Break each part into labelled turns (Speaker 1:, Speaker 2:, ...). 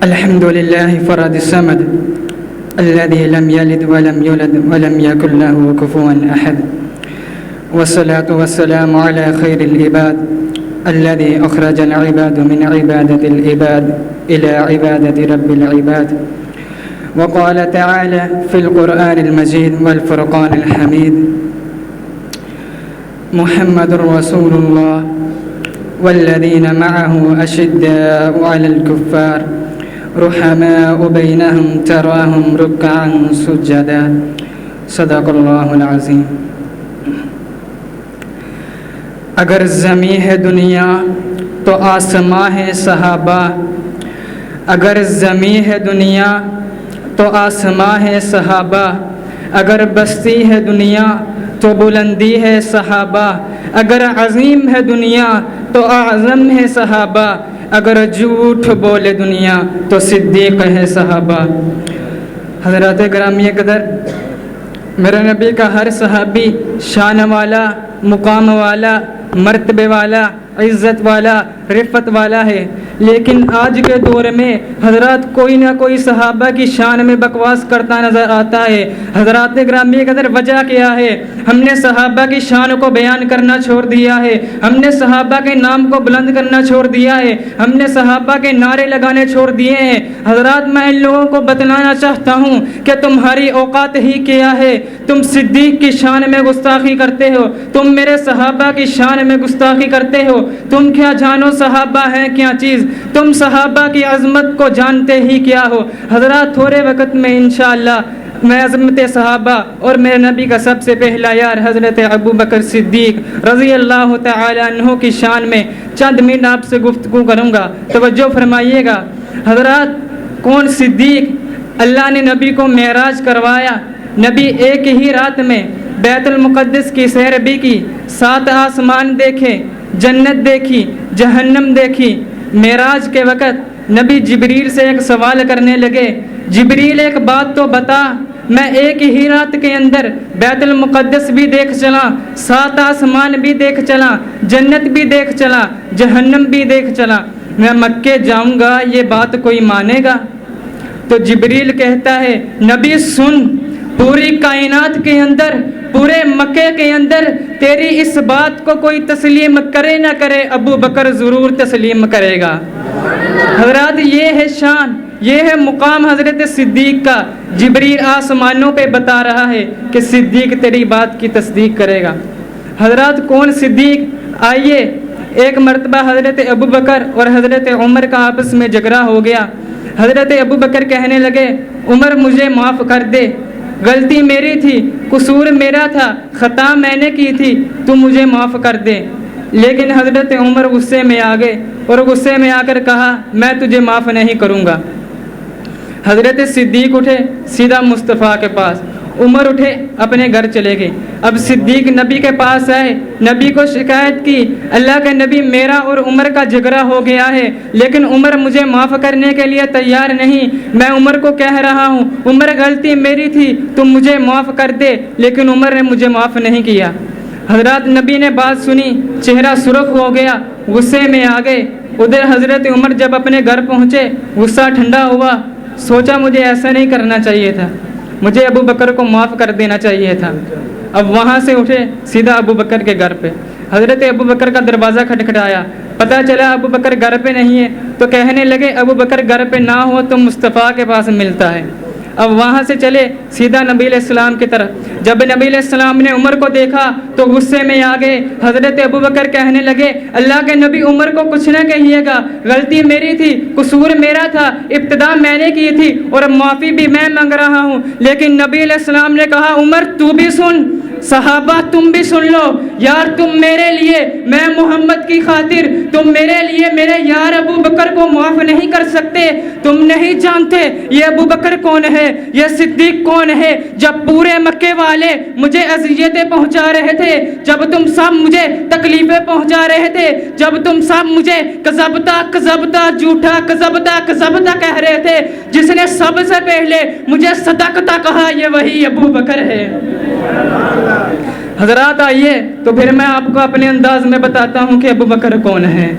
Speaker 1: الحمد لله فرد الصمد الذي لم يلد ولم يولد ولم يكن له كفوا أحد، والصلاة والسلام على خير العباد الذي أخرج العباد من عبادة العباد إلى عبادة رب العباد. وقال تعالى في القرآن المجيد والفرقان الحميد: محمد رسول الله والذين معه أشداء على الكفار رحماء بينهم تراهم ركعا سجدا. صدق اللہ العظیم. اگر زمین ہے دنیا تو آسماں ہے صحابہ، اگر زمین ہے دنیا تو آسماں ہے صحابہ، اگر بستی ہے دنیا تو بلندی ہے صحابہ، اگر عظیم ہے دنیا تو اعظم ہے صحابہ، اگر جھوٹ بولے دنیا تو صدیق ہے صحابہ. حضرات گرامی قدر، میرے نبی کا ہر صحابی شان والا، مقام والا، مرتبے والا، عزت والا، رفت والا ہے، لیکن آج کے دور میں حضرات کوئی نہ کوئی صحابہ کی شان میں بکواس کرتا نظر آتا ہے. حضرات گرامی قدر، وجہ کیا ہے؟ ہم نے صحابہ کی شان کو بیان کرنا چھوڑ دیا ہے، ہم نے صحابہ کے نام کو بلند کرنا چھوڑ دیا ہے، ہم نے صحابہ کے نعرے لگانے چھوڑ دیے ہیں. حضرات میں ان لوگوں کو بتلانا چاہتا ہوں کہ تمہاری اوقات ہی کیا ہے. تم صدیق کی شان میں گستاخی کرتے ہو، تم میرے صحابہ کی شان میں گستاخی کرتے ہو. تم کیا جانو صحابہ ہیں کیا چیز؟ تم صحابہ کی عظمت کو جانتے ہی کیا ہو؟ حضرات تھوڑے وقت میں انشاءاللہ میں عظمت صحابہ اور میرے نبی کا سب سے پہلا یار حضرت ابو بکر صدیق رضی اللہ تعالی عنہ کی شان میں چند منٹ آپ سے گفتگو کروں گا. توجہ فرمائیے گا. حضرات کون صدیق؟ اللہ نے نبی کو معراج کروایا. نبی ایک ہی رات میں بیت المقدس کی سیر بھی کی، 7 آسمان دیکھے، جنت دیکھی، جہنم دیکھی. معراج کے وقت نبی جبریل سے ایک سوال کرنے لگے: جبریل ایک بات تو بتا، میں ایک ہی رات کے اندر بیت المقدس بھی دیکھ چلا، 7 آسمان بھی دیکھ چلا، جنت بھی دیکھ چلا، جہنم بھی دیکھ چلا، میں مکے جاؤں گا، یہ بات کوئی مانے گا؟ تو جبریل کہتا ہے: نبی سن، پوری کائنات کے اندر، پورے مکے کے اندر تیری اس بات کو کوئی تسلیم کرے نہ کرے، ابو بکر ضرور تسلیم کرے گا. حضرات یہ ہے شان، یہ ہے مقام حضرت صدیق کا. جبریل آسمانوں پہ بتا رہا ہے کہ صدیق تیری بات کی تصدیق کرے گا. حضرات کون صدیق؟ آئیے، ایک مرتبہ حضرت ابو بکر اور حضرت عمر کا آپس میں جھگڑا ہو گیا. حضرت ابو بکر کہنے لگے: عمر مجھے معاف کر دے، غلطی میری تھی، قصور میرا تھا، خطا میں نے کی تھی، تو مجھے معاف کر دے. لیکن حضرت عمر غصے میں آ گئے اور غصے میں آ کر کہا: میں تجھے معاف نہیں کروں گا. حضرت صدیق اٹھے سیدھا مصطفیٰ کے پاس، عمر اٹھے اپنے گھر چلے گئے. اب صدیق نبی کے پاس آئے، نبی کو شکایت کی: اللہ کے نبی، میرا اور عمر کا جھگڑا ہو گیا ہے، لیکن عمر مجھے معاف کرنے کے لیے تیار نہیں. میں عمر کو کہہ رہا ہوں: عمر غلطی میری تھی، تم مجھے معاف کر دے، لیکن عمر نے مجھے معاف نہیں کیا. حضرات نبی نے بات سنی، چہرہ سرخ ہو گیا، غصے میں آ گئے. ادھر حضرت عمر جب اپنے گھر پہنچے، غصہ ٹھنڈا ہوا، سوچا مجھے ایسا نہیں کرنا چاہیے تھا، مجھے ابو بکر کو معاف کر دینا چاہیے تھا. اب وہاں سے اٹھے سیدھا ابو بکر کے گھر پہ. حضرت ابو بکر کا دروازہ کھٹکھٹایا، پتہ چلا ابو بکر گھر پہ نہیں ہے، تو کہنے لگے: ابو بکر گھر پہ نہ ہو تو مصطفیٰ کے پاس ملتا ہے. اب وہاں سے چلے سیدھا نبی علیہ السلام کی طرف. جب نبی علیہ السلام نے عمر کو دیکھا تو غصے میں آ گئے. حضرت ابو بکر کہنے لگے: اللہ کے نبی، عمر کو کچھ نہ کہیے گا، غلطی میری تھی، قصور میرا تھا، ابتدا میں نے کی تھی اور معافی بھی میں مانگ رہا ہوں. لیکن نبی علیہ السلام نے کہا: عمر تو بھی سن، صحابہ تم بھی سن لو. یار تم میرے لیے، میں محمد کی خاطر، تم میرے لیے میرے یار ابو بکر کو معاف نہیں کر سکتے. تم نہیں جانتے یہ ابو بکر کون ہے، یہ صدیق کون ہے. جب پورے مکے والے مجھے اذیتیں پہنچا رہے تھے، جب تم سب مجھے تکلیفیں پہنچا رہے تھے، جب تم سب مجھے کذبتا کذبتا، جھوٹا کذبتا کذبتا کہہ رہے تھے، جس نے سب سے پہلے مجھے صدقتا کہا یہ وہی ابو بکر ہے. حضرات آئیے تو پھر میں آپ کو اپنے انداز میں بتاتا ہوں کہ ابو بکر کون ہے.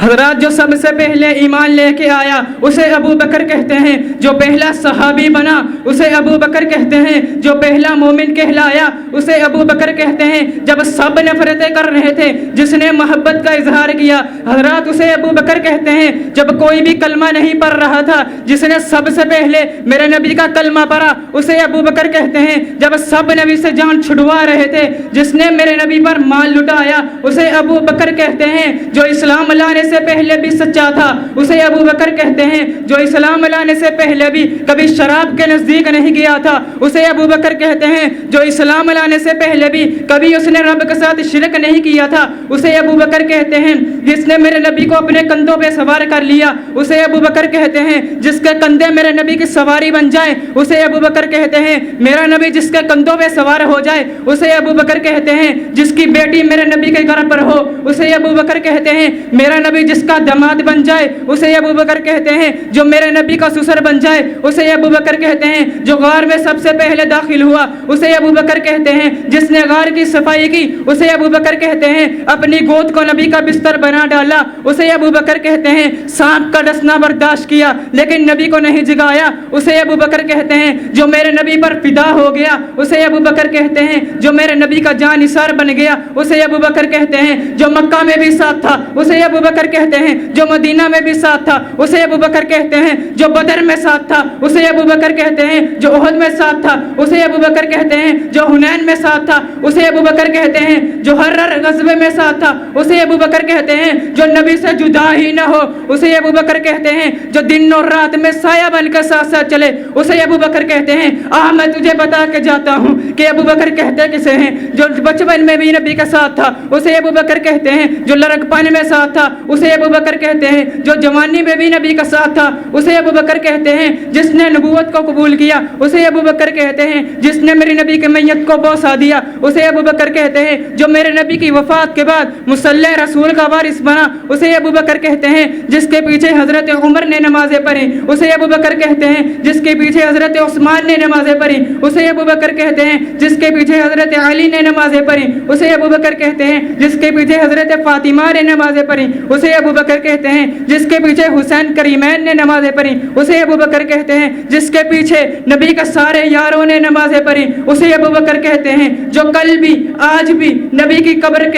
Speaker 1: حضرات جو سب سے پہلے ایمان لے کے آیا اسے ابو بکر کہتے ہیں، جو پہلا صحابی بنا اسے ابو بکر کہتے ہیں، جو پہلا مومن کہلایا اسے ابو بکر کہتے ہیں، جب سب نفرتیں کر رہے تھے جس نے محبت کا اظہار کیا حضرات اسے ابو بکر کہتے ہیں، جب کوئی بھی کلمہ نہیں پڑھ رہا تھا جس نے سب سے پہلے میرے نبی کا کلمہ پڑھا اسے ابو بکر کہتے ہیں، جب سب نبی سے جان چھڑوا رہے تھے جس نے میرے نبی پر مال لٹایا اسے ابو بکر کہتے ہیں، جو اسلام لانے سے پہلے بھی سچا تھا اسے ابو بکر کہتے ہیں، جو اسلام لانے سے پہلے بھی کبھی شراب کے نزدیک نہیں گیا تھا اسے ابو بکر کہتے ہیں، جو اسلام لانے سے پہلے بھی کبھی اس نے رب کے ساتھ شرک نہیں کیا تھا اسے ابو بکر کہتے ہیں، جس نے میرے نبی کو اپنے کندھوں پہ سوار کر لیا اسے ابو بکر کہتے ہیں، جس کے کندھے میرے نبی کی سواری بن جائے اسے ابو بکر کہتے ہیں، میرا نبی جس کے کندھوں پہ سوار ہو جائے اسے ابو بکر کہتے ہیں، جس کی بیٹی میرے نبی کے گھر پر ہو اسے ابو بکر کہتے ہیں، میرا نبی جس کا داماد بن جائے اسے ابو بکر کہتے ہیں، جو میرے نبی کا سسر بن جائے اسے ابو بکر کہتے ہیں، جو غار میں سب سے پہلے داخل ہوا اسے ابو بکر کہتے ہیں، جس نے غار کی صفائی کی اسے ابو بکر کہتے ہیں، اپنی گود کو نبی کا بستر بنا ڈالا اسے ابو بکر کہتے ہیں، سانپ کا ڈسنا برداشت کیا لیکن نبی کو نہیں جگایا اسے ابو بکر کہتے ہیں، جو میرے نبی پر فدا ہو گیا اسے ابو بکر کہتے ہیں، جو میرے نبی کا جان نثار بن گیا اسے ابو بکر کہتے ہیں، جو مکہ میں بھی ساتھ تھا اسے ابو بکر کہتے ہیں، جو مدینہ میں بھی ساتھ تھا اسے ابو بکر کہتے ہیں، جو بدر میں ساتھ تھا اسے ابو بکر کہتے ہیں، جو احد میں ساتھ تھا اسے ابو بکر کہتے ہیں، جو حنین میں ساتھ تھا اسے ابو بکر کہتے ہیں، جو ہر غزوے میں ساتھ تھا اسے ابو بکر کہتے ہیں، جو نبی سے جدا ہی نہ ہو اسے ابو بکر کہتے ہیں، جو دن اور رات میں سایہ بن کر ساتھ ساتھ چلے اسے ابو بکر کہتے ہیں۔ میں تجھے بتا کے جاتا ہوں کہ ابو بکر کہتے کسے ہیں، جو بچپن میں بھی نبی کا ساتھ تھا اسے ابو بکر کہتے ہیں، جو لڑکپن میں ساتھ تھا اسے ابو بکر کہتے ہیں، جو جوانی میں بھی نبی کا ساتھ تھا اسے ابو بکر کہتے ہیں، جس نے نبوت کو قبول کیا اسے ابو بکر کہتے ہیں، جس نے میرے نبی کی میت کو بوسہ دیا اسے ابو بکر کہتے ہیں، جو میرے نبی کی وفات کے بعد مصلی رسول کا وارث بنا اسے ابو بکر کہتے ہیں، جس کے پیچھے حضرت عمر نے نمازیں پڑھی اسے ابو بکر کہتے ہیں، جس کے پیچھے حضرت عثمان نے نمازیں پڑھی اسے ابو بکر کہتے ہیں، جس کے پیچھے حضرت علی نے نمازیں پڑھی اسے ابو بکر کہتے ہیں، جس کے پیچھے حضرت فاطمہ نے نمازیں پڑھی اسے ابو بکر کہتے ہیں، جس کے پیچھے حسین کریمین نے نمازیں پڑھی اسے ابو بکر کہتے ہیں، جس کے پیچھے نبی کا سارے یاروں نے نمازیں پڑھی اسے ابو بکر کہتے ہیں، جو کل بھی آج بھی نبی کی قبر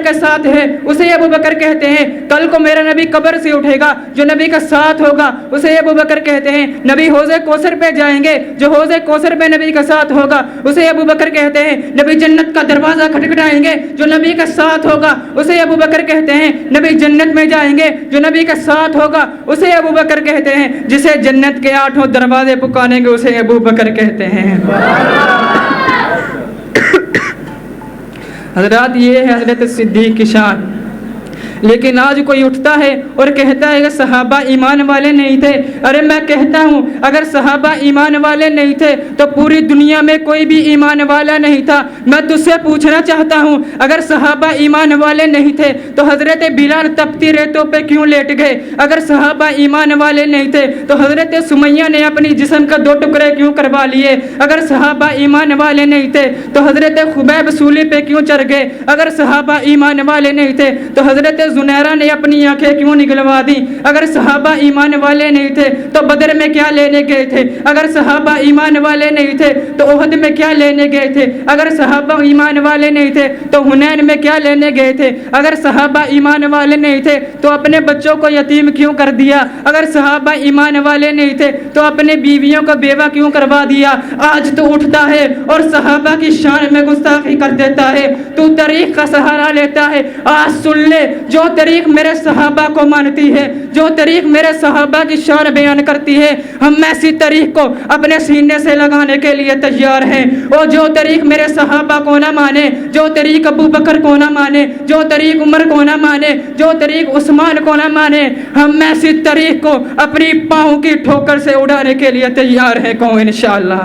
Speaker 1: کے ساتھ ہے اسے ابو بکر کہتے ہیں، کل کو میرا نبی قبر سے اٹھے گا جو نبی کا ساتھ ہوگا اسے ابو بکر کہتے ہیں، نبی حوض کوثر پہ جائیں گے جو حوض کوثر پہ نبی کا ساتھ ہوگا اسے ابو بکر کہتے ہیں، نبی جنت کا دروازہ کھٹکھٹائیں گے جو نبی کا ساتھ ہوگا اسے ابو بکر کہتے ہیں، نبی جنت میں جائیں گے جو نبی کا ساتھ ہوگا اسے ابو بکر کہتے ہیں، جسے جنت کے 8 دروازے پکاریں گے اسے ابو بکر کہتے ہیں۔ حضرات یہ ہے حضرت صدیق کی شان، لیکن آج کوئی اٹھتا ہے اور کہتا ہے کہ صحابہ ایمان والے نہیں تھے۔ ارے میں کہتا ہوں اگر صحابہ ایمان والے نہیں تھے تو پوری دنیا میں کوئی بھی ایمان والا نہیں تھا۔ میں تجھ سے پوچھنا چاہتا ہوں اگر صحابہ ایمان والے نہیں تھے تو حضرت بلال تپتی ریتوں پہ کیوں لیٹ گئے؟ اگر صحابہ ایمان والے نہیں تھے تو حضرت سمیہ نے اپنی جسم کا 2 ٹکڑے کیوں کروا لیے؟ اگر صحابہ ایمان والے نہیں تھے تو حضرت خبیب سولی پہ کیوں چڑھ گئے؟ اگر صحابہ ایمان والے نہیں تھے تو حضرت زنیرہ نے اپنی آنکھیں کیوں نگلوا دی؟ اگر صحابہ ایمان والے نہیں تھے تو بدر میں کیا لینے گئے تھے؟ اگر صحابہ ایمان والے نہیں تھے تو احد میں کیا لینے گئے تھے؟ اگر صحابہ ایمان والے نہیں تھے تو حنین میں کیا لینے گئے تھے؟ اگر صحابہ ایمان والے نہیں تھے تو اپنے بچوں کو یتیم کیوں کر دیا؟ اگر صحابہ ایمان والے نہیں تھے تو اپنے بیویوں کو بیوہ کیوں کروا دیا؟ آج تو اٹھتا ہے اور صحابہ کی شان میں گستاخی کر دیتا ہے، تو تاریخ کا سہارا لیتا ہے۔ آج سن لے، جو تاریخ میرے صحابہ کو مانتی ہے، جو تاریخ میرے صحابہ کی شان بیان کرتی ہے، ہم ایسی تاریخ کو اپنے سینے سے لگانے کے لیے تیار ہیں۔ اور جو تاریخ میرے صحابہ کو نہ مانے، جو تاریخ ابو بکر کو نہ مانے، جو تاریخ عمر کو نہ مانے، جو تاریخ عثمان کو نہ مانے، ہم ایسی تاریخ کو اپنی پاؤں کی ٹھوکر سے اڑانے کے لیے تیار ہیں۔ کہوں انشاءاللہ۔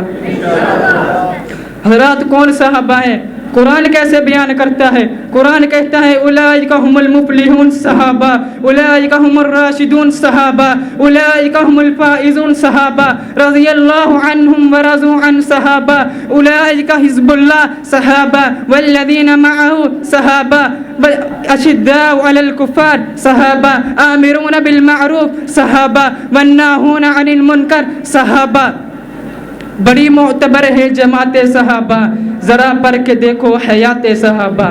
Speaker 1: حضرات کون صحابہ ہیں؟ قرآن کیسے بیان کرتا ہے؟ قرآن کہتا ہے اولئک هم المفلحون صحابہ، اولئک هم الراشدون صحابہ، اولئک هم الفائزون صحابہ، رضی اللہ عنہم ورضوا عن صحابہ، اولئک حزب اللہ صحابہ، والذین معه صحابہ، اشداء علی الکفار صحابہ، آمرون بالمعروف صحابہ، والناہون عن المنکر صحابہ۔ بڑی معتبر ہے جماعت صحابہ، ذرا پڑھ کے دیکھو حیات صحابہ۔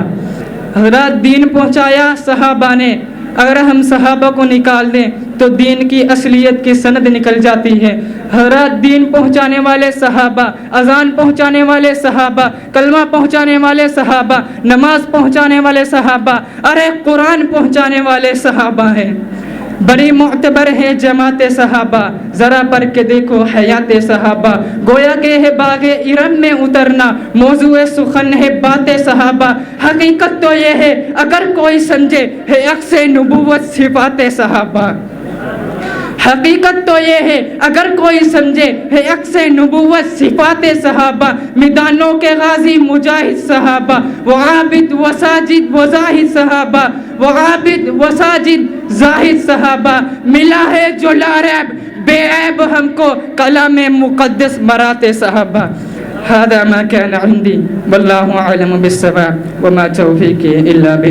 Speaker 1: حضرات دین پہنچایا صحابہ نے، اگر ہم صحابہ کو نکال دیں تو دین کی اصلیت کی سند نکل جاتی ہے۔ حضرات دین پہنچانے والے صحابہ، اذان پہنچانے والے صحابہ، کلمہ پہنچانے والے صحابہ، نماز پہنچانے والے صحابہ، ارے قرآن پہنچانے والے صحابہ ہیں۔ بڑی معتبر ہے جماعت صحابہ، ذرا پڑھ کے دیکھو حیات صحابہ۔ گویا کہ ہے باغ ارم میں اترنا، موضوع سخن ہے بات صحابہ۔ حقیقت تو یہ ہے اگر کوئی سمجھے ہے عکس نبوت صفات صحابہ۔ حقیقت تو یہ ہے اگر کوئی سمجھے ہے عکس نبوت صفات صحابہ۔ میدانوں کے غازی مجاہد صحابہ، وہ عابد و ساجد و زاہد صحابہ، وہ عابد و ساجد زاہد صحابہ۔ ملا ہے جو لا ریب بے عیب ہم کو کلام مقدس مرات صحابہ۔ هذا ما كان عندي والله أعلم بالصواب وما توفيقي إلا بالله۔